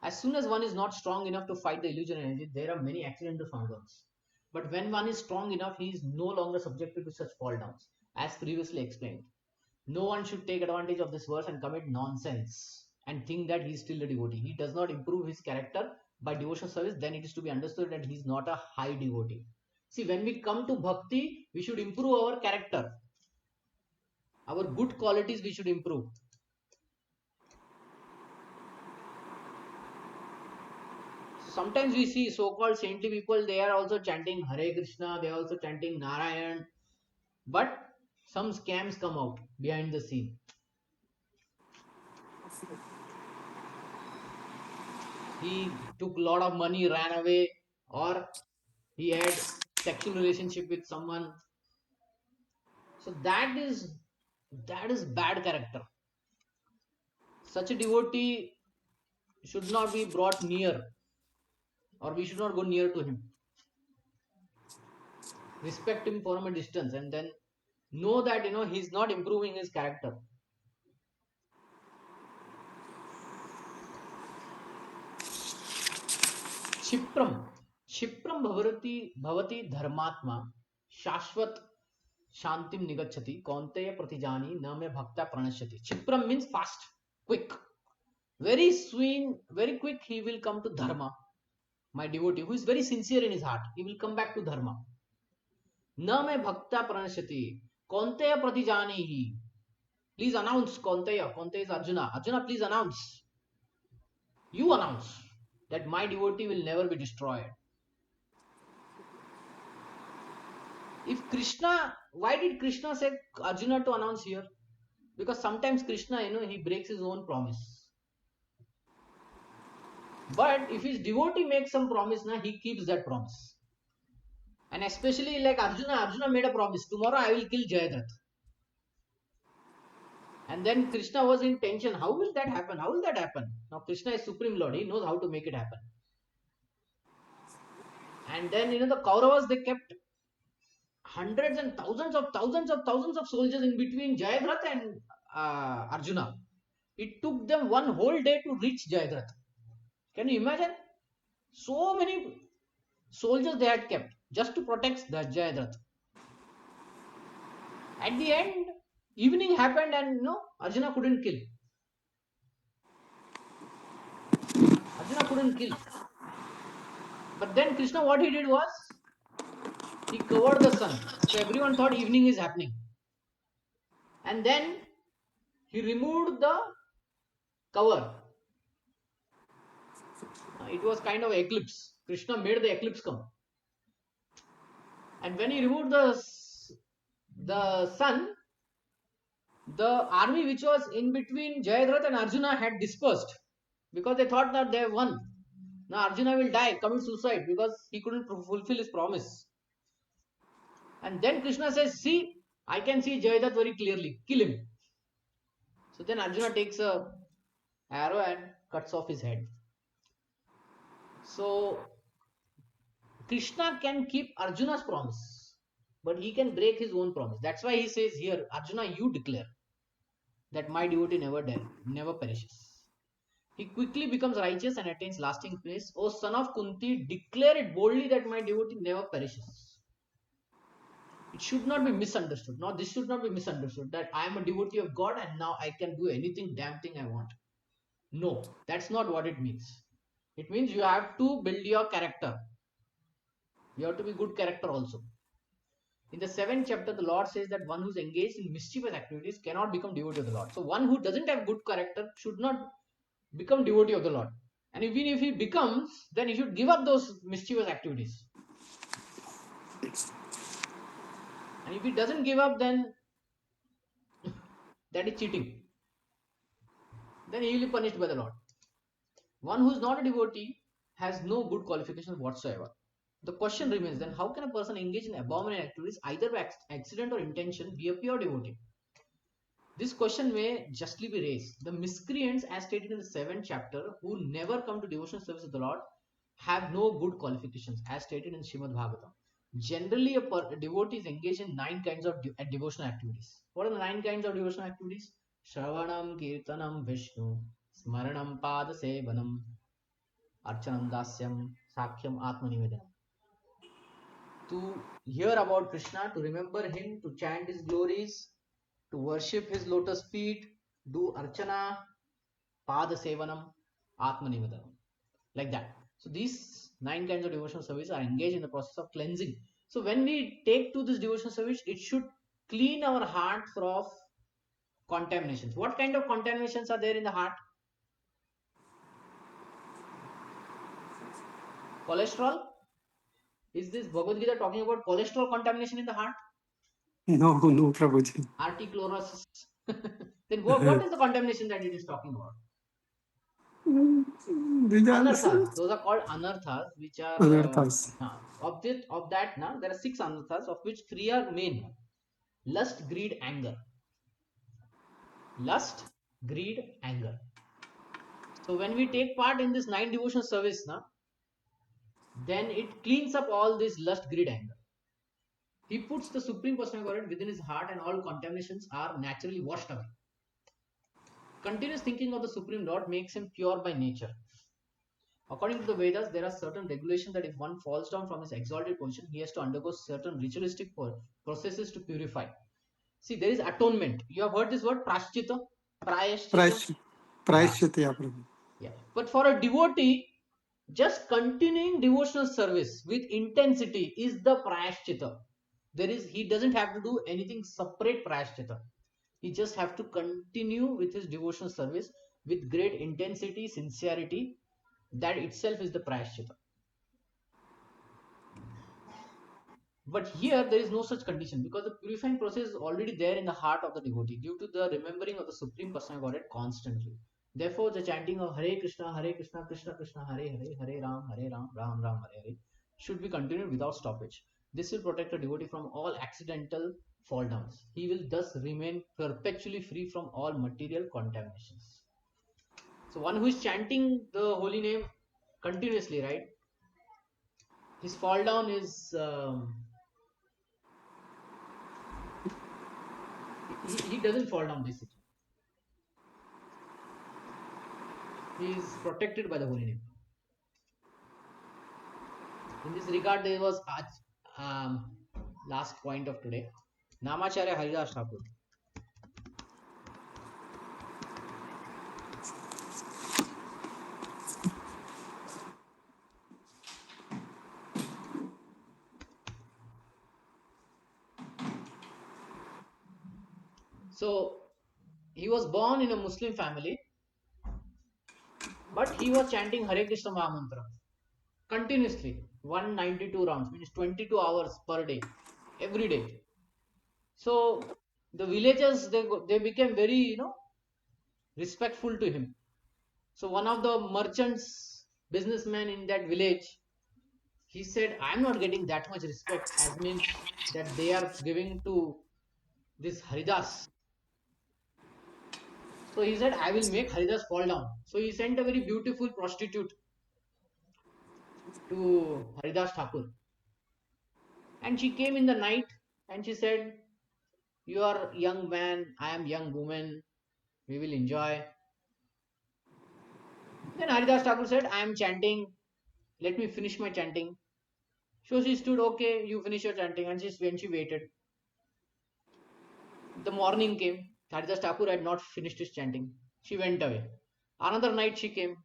As soon as one is not strong enough to fight the illusory energy, there are many accidental fall downs. But when one is strong enough, he is no longer subjected to such fall downs, as previously explained. No one should take advantage of this verse and commit nonsense and think that he is still a devotee. He does not improve his character by devotional service, then it is to be understood that he is not a high devotee. See, when we come to bhakti, we should improve our character. Our good qualities we should improve. Sometimes we see so-called saintly people, they are also chanting Hare Krishna, they are also chanting Narayan, but some scams come out behind the scene. He took a lot of money, ran away, or he had sexual relationship with someone. So that is bad character. Such a devotee should not be brought near, or we should not go near to him. Respect him from a distance, and then know that he's not improving his character. Chipram. Chipram bhavati dharmatma shashvat shantim nigachati kaunteya pratijani na me bhakta pranashyati. Chipram means fast, quick, very soon, very quick he will come to dharma. My devotee who is very sincere in his heart, he will come back to dharma. Na me bhakta pranashyati kaunteya pratijani hi. Please announce. Kaunteya is Arjuna. Arjuna, please announce. You announce that my devotee will never be destroyed. If Krishna, why did Krishna say Arjuna to announce here? Because sometimes Krishna, he breaks his own promise. But if his devotee makes some promise, he keeps that promise. And especially like Arjuna made a promise, tomorrow I will kill Jayadratha. And then Krishna was in tension, how will that happen? Now Krishna is Supreme Lord, he knows how to make it happen. And then the Kauravas, they kept hundreds and thousands of soldiers in between Jayadratha and Arjuna. It took them one whole day to reach Jayadratha. Can you imagine? So many soldiers they had kept just to protect the Jayadratha. At the end, evening happened and Arjuna couldn't kill. Arjuna couldn't kill. But then Krishna, what he did was, he covered the sun. So everyone thought evening is happening. And then He removed the cover. It was kind of eclipse. Krishna made the eclipse come. And when he removed the sun, the army which was in between Jayadratha and Arjuna had dispersed because they thought that they have won. Now Arjuna will die, commit suicide because he couldn't fulfill his promise. And then Krishna says, see, I can see Jayadratha very clearly. Kill him. So then Arjuna takes a arrow and cuts off his head. So Krishna can keep Arjuna's promise, but he can break his own promise. That's why he says here, Arjuna, you declare that my devotee never perishes. He quickly becomes righteous and attains lasting peace. O son of Kunti, declare it boldly that my devotee never perishes. It should not be misunderstood. Now, this should not be misunderstood that I am a devotee of God and now I can do anything, damn thing I want. No, that's not what it means. It means you have to build your character. You have to be good character also. In the 7th chapter, the Lord says that one who's engaged in mischievous activities cannot become devotee of the Lord. So one who doesn't have good character should not become devotee of the Lord. And even if he becomes, then he should give up those mischievous activities. And if he doesn't give up, then that is cheating. Then he will be punished by the Lord. One who is not a devotee has no good qualifications whatsoever. The question remains then, how can a person engage in abominable activities either by accident or intention be a pure devotee? This question may justly be raised. The miscreants, as stated in the 7th chapter, who never come to devotional service of the Lord, have no good qualifications, as stated in Srimad Bhagavatam. Generally, a devotee is engaged in 9 kinds of devotional activities. What are the 9 kinds of devotional activities? Shravanam, Kirtanam, Vishnu, Smaranam, Pada Sevanam, Archanam, Dasyam, Sakhyam, Atmanivedanam. To hear about Krishna, to remember him, to chant his glories, to worship his lotus feet, do archana, pada sevanam, atmanivedanam, like that. So these 9 kinds of devotional service are engaged in the process of cleansing. So when we take to this devotional service, it should clean our heart of contaminations. What kind of contaminations are there in the heart? Cholesterol? Is this Bhagavad Gita talking about cholesterol contamination in the heart? No, no, Prabhuji. Arterioschlerosis. Then what is the contamination that it is talking about? These are Anarthas. Those are called anarthas, which are anarthas. object of that. Now there are 6 anarthas, of which 3 are main: lust, greed, anger. Lust, greed, anger. So when we take part in this 9 devotional service, now then it cleans up all this lust, greed, anger. He puts the Supreme Personality of Godhead within his heart, and all contaminations are naturally washed away. Continuous thinking of the Supreme Lord makes him pure by nature. According to the Vedas, there are certain regulations that if one falls down from his exalted position, he has to undergo certain ritualistic processes to purify. See, there is atonement. You have heard this word, prashchita? Prayashchita? Yeah. Praishchita, yeah, Prabhu. Yeah. But for a devotee, just continuing devotional service with intensity is the prayashchita. He doesn't have to do anything separate prayashchita. He just have to continue with his devotional service with great intensity, sincerity. That itself is the prayashchita. But here there is no such condition because the purifying process is already there in the heart of the devotee due to the remembering of the Supreme Personality of Godhead constantly. Therefore, the chanting of Hare Krishna, Krishna Krishna, Hare Hare, Hare Ram, Ram Ram, Hare Hare should be continued without stoppage. This will protect a devotee from all accidental fall downs. He will thus remain perpetually free from all material contaminations. So one who is chanting the holy name continuously, right? His fall down is he doesn't fall down basically. He is protected by the holy name. In this regard, there was last point of today. Namacharya Haridas Thakur. So he was born in a Muslim family, but he was chanting Hare Krishna Mahamantra continuously, 192 rounds, means 22 hours per day, every day. So the villagers, they became very, respectful to him. So one of the merchants, businessmen in that village, he said, I'm not getting that much respect as means that they are giving to this Haridas. So he said, I will make Haridas fall down. So he sent a very beautiful prostitute to Haridas Thakur. And she came in the night and she said, you are young man, I am young woman, we will enjoy. Then Haridas Thakur said, I am chanting, let me finish my chanting. So she stood, okay, you finish your chanting. And when she waited, the morning came. Haridas Thakur had not finished his chanting. She went away. Another night she came.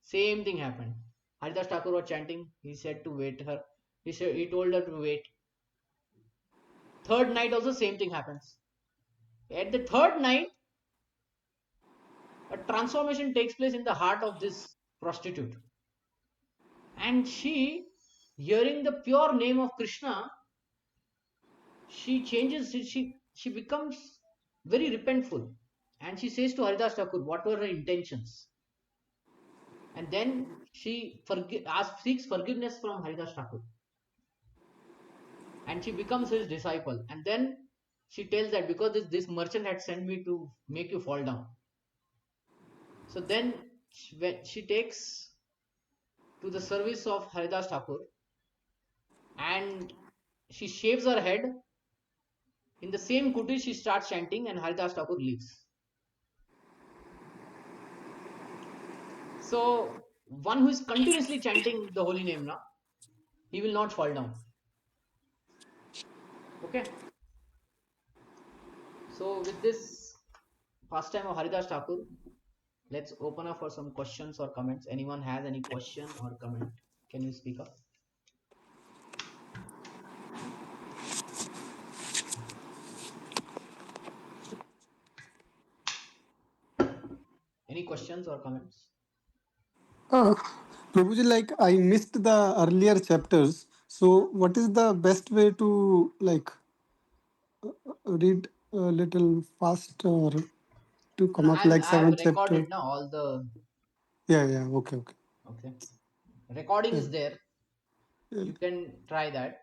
Same thing happened. Haridas Thakur was chanting. He said to wait her. He told her to wait. Third night also same thing happens. At the third night, a transformation takes place in the heart of this prostitute. And she, hearing the pure name of Krishna, she changes, she becomes very repentful. And she says to Haridas Thakur, what were her intentions? And then she seeks forgiveness from Haridas Thakur. And she becomes his disciple. And then she tells that because this merchant had sent me to make you fall down. So then she takes to the service of Haridas Thakur and she shaves her head. In the same kuti, she starts chanting and Haridas Thakur leaves. So one who is continuously chanting the holy name, now he will not fall down. Okay. So with this pastime of Haridas Thakur, let's open up for some questions or comments. Anyone has any question or comment? Can you speak up? Any questions or comments? Uh, Prabhuji, like I missed the earlier chapters. So, what is the best way to like read a little fast or to No, no, come up like I have seventh chapter? recorded now all the. Yeah, yeah. Okay, okay. Okay, recording Yeah, is there. yeah. You can try that.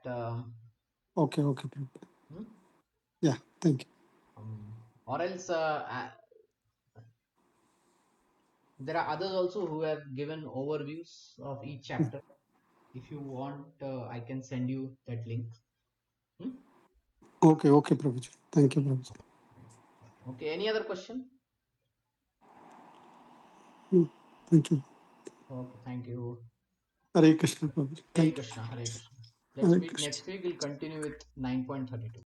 Okay, okay. Prabhuji. Hmm? Yeah, thank you. Or else there are others also who have given overviews of each chapter. If you want, I can send you that link. Hmm? Okay, okay, Prabhuji. Thank you, Prabhuji. Okay, any other question? Hmm, thank you. Okay, thank you. Hare Krishna, Prabhuji. Hare Thank you. Krishna, Hare Krishna. Let's Hare meet Krishna. next week. We'll continue with 9.32.